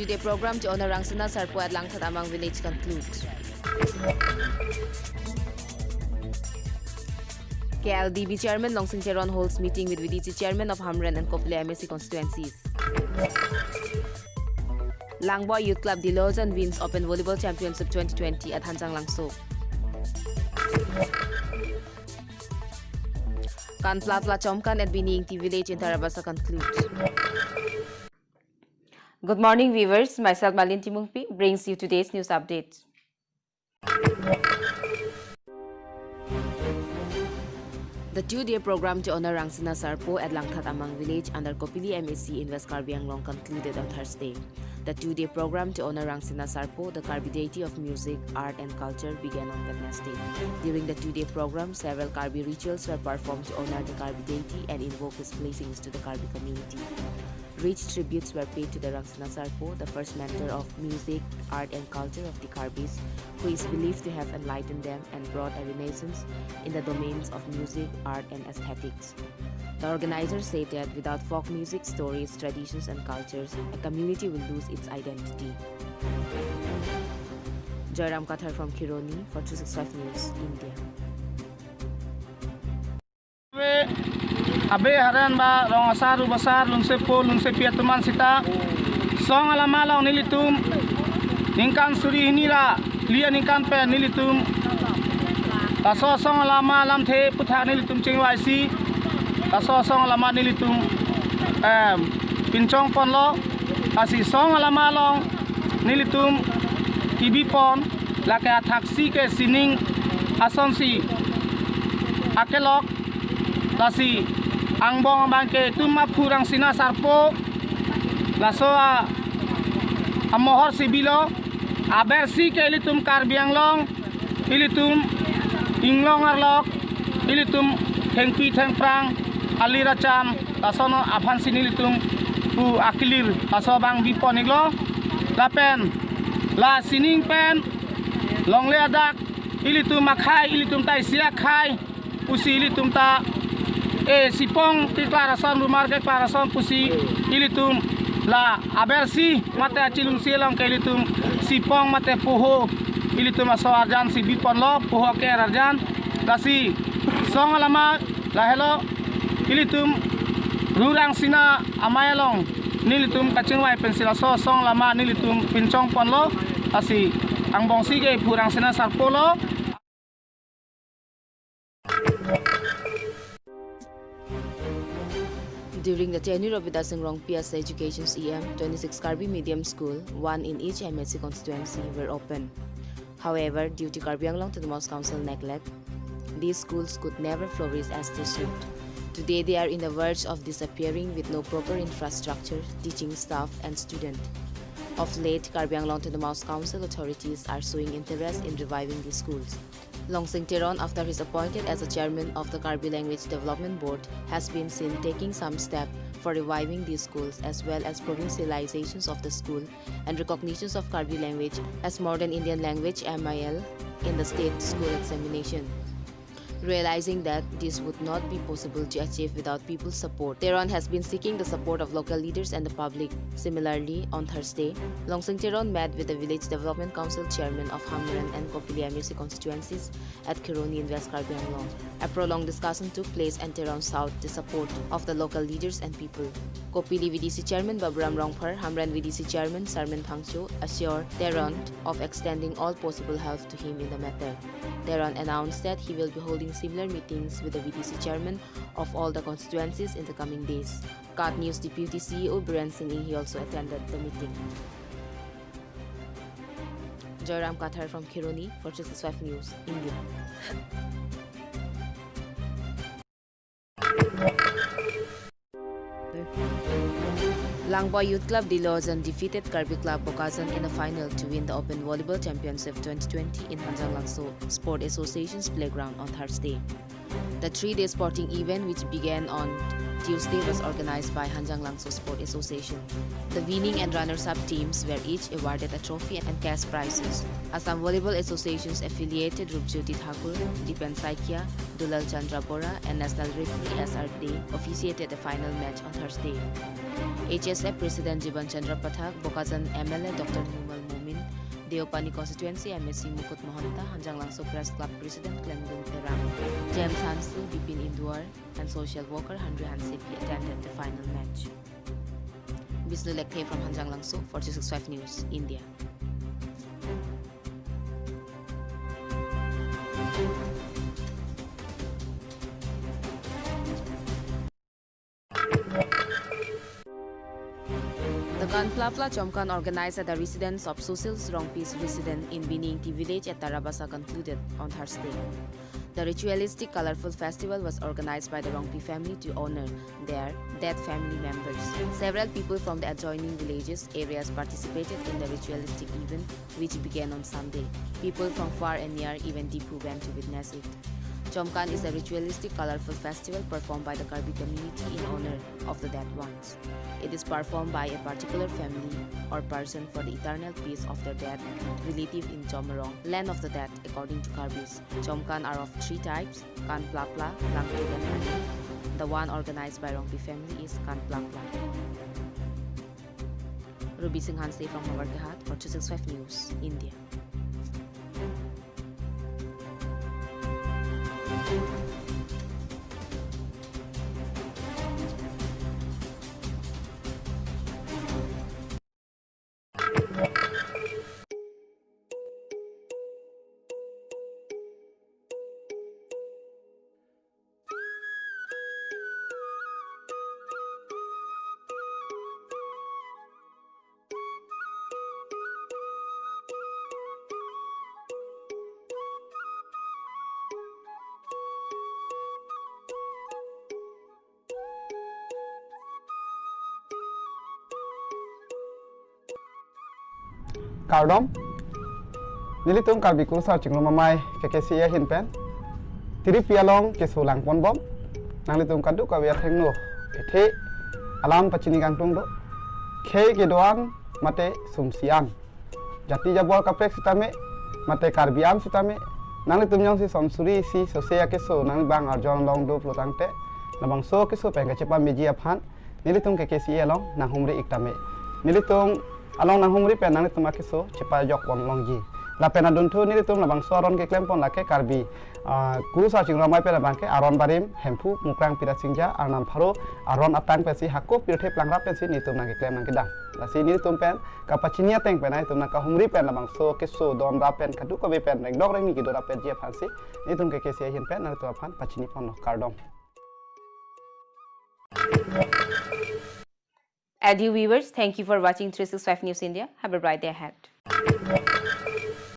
two-day program to honor Rangsana Sarpo at Langthat Amang village concludes. KLDB Chairman Longsing Teron holds meeting with VDC Chairman of Hamren and Kopli MSC constituencies. Langboy Youth Club Dilojan wins Open Volleyball Championship 2020 at Hanjang Langso. Kanplatla chom-kan at Bini Engti village in Tarabasa concludes. Good morning, viewers. Myself, Malin Timungpi, brings you today's news updates. The two-day program to honor Rangsana Sarpo at Langthat Amang village under Kopili MSC in West Karbi Anglong concluded on Thursday. The two-day program to honor Rangsana Sarpo, the Karbi deity of music, art and culture, began on Wednesday. During the two-day program, several Karbi rituals were performed to honor the Karbi deity and invoke his blessings to the Karbi community. Rich tributes were paid to the Rangsana Sarpo, the first mentor of music, art and culture of the Karbis, who is believed to have enlightened them and brought a renaissance in the domains of music, art and aesthetics. The organizers say that without folk music, stories, traditions and cultures, a community will lose its identity. Joyram Kathar from Kironi for 365 News, India. Abe haran ba rong asaru basar lungse po lungse piatuman sita song alama long nilitum ningkan suri hinira lia ningkan pe nilitum taso song alama lam the putha nilitum chingwaisi taso song alama nilitum pinchong ponlo asi song alama long nilitum ibi pon laka taksi ke sining asonsi akelok lasi angbong bangke tumma purang sina sarpo laso amohor sibilo abersi ke ilitum karbiang long ilitum inglong arlok ilitum thengpi thengprang aliracham lasono aphan sinilitum pu akilir laso bang bipon iglo lapen la sining pen longle adak ilitum makhai ilitum tai sia khai usi ilitum ta sipong declaração rumar declaração pusi ilitum la abersi mate achilung silang ke ilitum sipong mate puho ilitum aso arjan si bipon lo puho ke arjan lasi song alama la hello ilitum rurang sina amayalong nilitum kachingwai pensila so song lama nilitum pinchong pon lo lasi ang bongsi ke purang sina sarpolo. During the tenure of Vidasangrong PS Education's EM, 26 Karbi Medium School, one in each MSC constituency, were open. However, due to Karbi Anglong Autonomous Council neglect, these schools could never flourish as they should. Today, they are in the verge of disappearing with no proper infrastructure, teaching staff, and students. Of late, Karbi Anglong Autonomous Council authorities are showing interest in reviving these schools. Longsing Teron, after his appointed as the chairman of the Karbi Language Development Board, has been seen taking some steps for reviving these schools as well as provincializations of the school and recognitions of Karbi language as modern Indian language MIL in the state school examination. Realizing that this would not be possible to achieve without people's support, Teron has been seeking the support of local leaders and the public. Similarly, on Thursday, Longsing Teron met with the Village Development Council Chairman of Hamren and Kopili MSC constituencies at Kironi in West Karbi Anglong. A prolonged discussion took place and Teron sought the support of the local leaders and people. Kopili VDC Chairman Babram Rongphar, Hamren VDC Chairman Sarmen Phangcho assured Teron of extending all possible help to him in the matter. Teron announced that he will be holding similar meetings with the VDC chairman of all the constituencies in the coming days. Kat News Deputy CEO Biren Singh, he also attended the meeting. Joyram Kathar from Kironi for 365 News, India. Langboy Youth Club Dilojan defeated Karbi Club Bokazan in the final to win the Open Volleyball Championship 2020 in Hanjang Langso Sport Association's playground on Thursday. The three-day sporting event, which began on Tuesday, was organized by Hanjang Langso Sport Association. The winning and runners-up teams were each awarded a trophy and cash prizes. Assam Volleyball Association's affiliated Rupjyoti Thakur, Dipen Saikia, Dulal Chandra Bora, and National Referee SR Day officiated the final match on Thursday. HSF President Jiban Chandra Pathak, Bokazan MLA Dr. Numal Mumin, Deopani Constituency MSc Mukut Mohanta, Hanjang Langso Press Club President Glendon Terang, James Hansu, Bipin Induar, and social worker Handri Hansipi attended the final match. Bisnu Lekhe from Hanjang Langso, 465 News, India. The Ganplapla chom-kan organized at the residence of Susil Srongpi's resident in Bini Engti village at Tarabasa concluded on Thursday. The ritualistic colorful festival was organized by the Rongpi family to honor their dead family members. Several people from the adjoining villages areas participated in the ritualistic event, which began on Sunday. People from far and near, even Dipu, went to witness it. Chom-kan is a ritualistic colorful festival performed by the Karbi community in honor of the dead ones. It is performed by a particular family or person for the eternal peace of their dead relative in Chomorong, land of the dead, according to Karbis. Chom-kan are of three types: Kan Plapla, Langtug, and Hani. The one organized by Rongpi family is Kan Plapla. Ruby Singh Hanse from Hawarkahat for 265 News, India. Kardom nilitung karbi kursa cinglo mamai kekesia hinpen tiri pialong kesulang pon bom nang litung kadu kawia thengno ethe alam pachini gangtung do khei ke doan mate sumsian jati jabol kapek sitame mate karbiam sitame nang litung nyong si somsuri si sosea keso nang bang arjong long do plotangte nabang so keso pengka cepa meji aphan nilitung kekesia long nang humri iktame nilitung along nang humri pen nang litung akeso cepa jok won longji la pena duntu ni litung labang soron ke klempon la ke karbi guru sa cingro mai pela bangke aron barim hempu mukrang pira singja arnam pharo aron atang pesi hakko pirthe plangra pesi ni tum nang ke klem nang ke dang la si ni litung pen kapachinia teng pen ai tum nang ka humri pen labang so ke so dom ra pen kadu ko be pen reng dok reng ni ki do ra pen je phansi ni tum ke sia hin pen nang tu aphan pachini pon no kardom. Dear viewers, thank you for watching 365 News India. Have a bright day ahead.